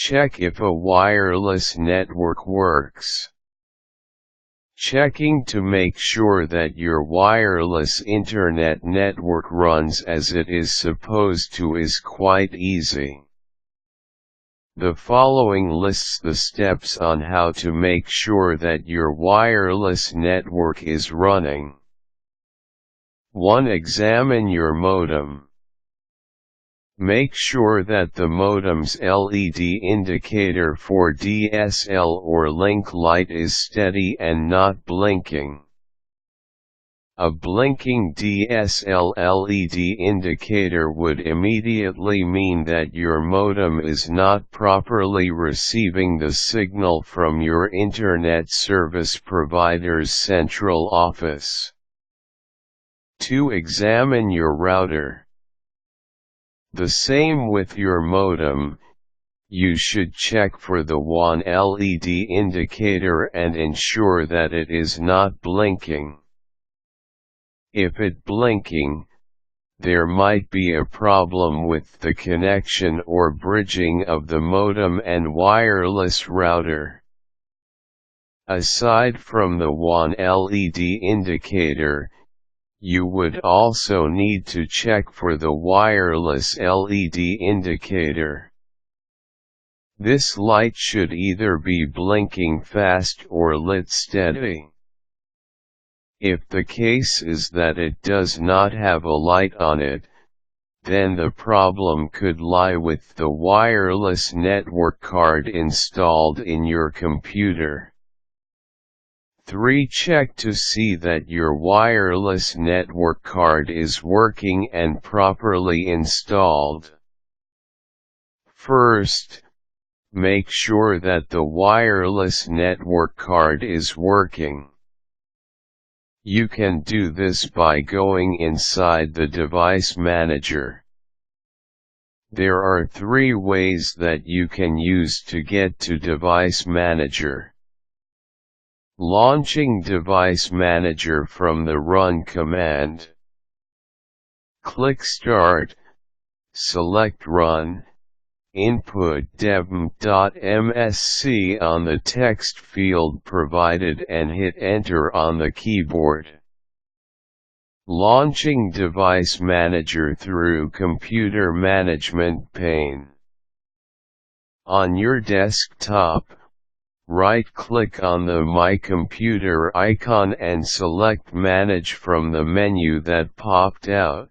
Check if a wireless network works. Checking to make sure that your wireless internet network runs as it is supposed to is quite easy. The following lists the steps on how to make sure that your wireless network is running. 1. Examine your modem. Make sure that the modem's LED indicator for DSL or link light is steady and not blinking. A blinking DSL LED indicator would immediately mean that your modem is not properly receiving the signal from your internet service provider's central office. 2. Examine your router. The same with your modem, you should check for the WAN LED indicator and ensure that it is not blinking. If it blinking, there might be a problem with the connection or bridging of the modem and wireless router. Aside from the WAN LED indicator, you would also need to check for the wireless LED indicator. This light should either be blinking fast or lit steady. If the case is that it does not have a light on it, then the problem could lie with the wireless network card installed in your computer. 3. Check to see that your wireless network card is working and properly installed. First, make sure that the wireless network card is working. You can do this by going inside the device manager. There are 3 ways that you can use to get to device manager. Launching device manager from the run command. Click Start, select Run, input devm.msc on the text field provided and hit Enter on the keyboard. Launching device manager through computer management pane. On your desktop, right-click on the My Computer icon and select Manage from the menu that popped out.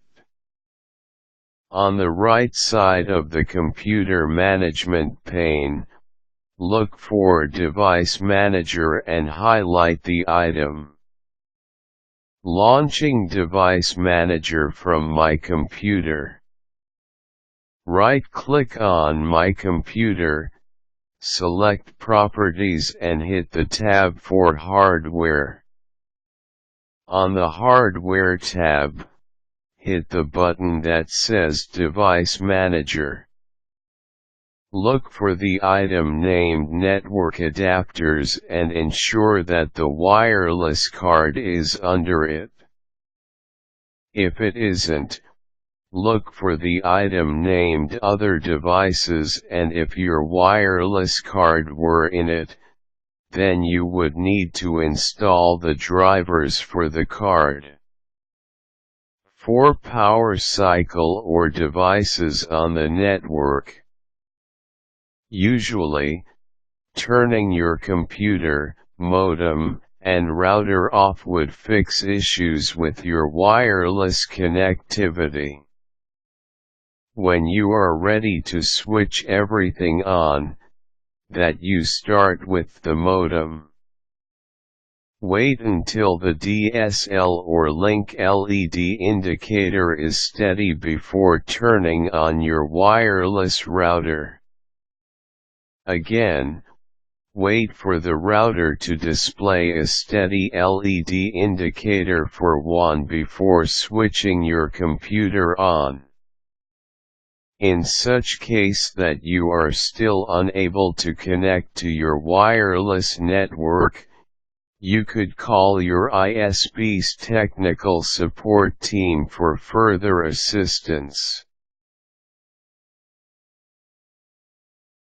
On the right side of the computer management pane, look for Device Manager and highlight the item. Launching Device Manager from My Computer. Right-click on My Computer, select Properties and hit the tab for Hardware. On the Hardware tab, hit the button that says Device Manager. Look for the item named Network Adapters and ensure that the wireless card is under it. If it isn't, look for the item named Other Devices, and if your wireless card were in it, then you would need to install the drivers for the card. 4. Power cycle or devices on the network. Usually, turning your computer, modem, and router off would fix issues with your wireless connectivity. When you are ready to switch everything on, that you start with the modem. Wait until the DSL or link LED indicator is steady before turning on your wireless router. Again, wait for the router to display a steady LED indicator for WAN before switching your computer on. In such case that you are still unable to connect to your wireless network, you could call your ISP's technical support team for further assistance.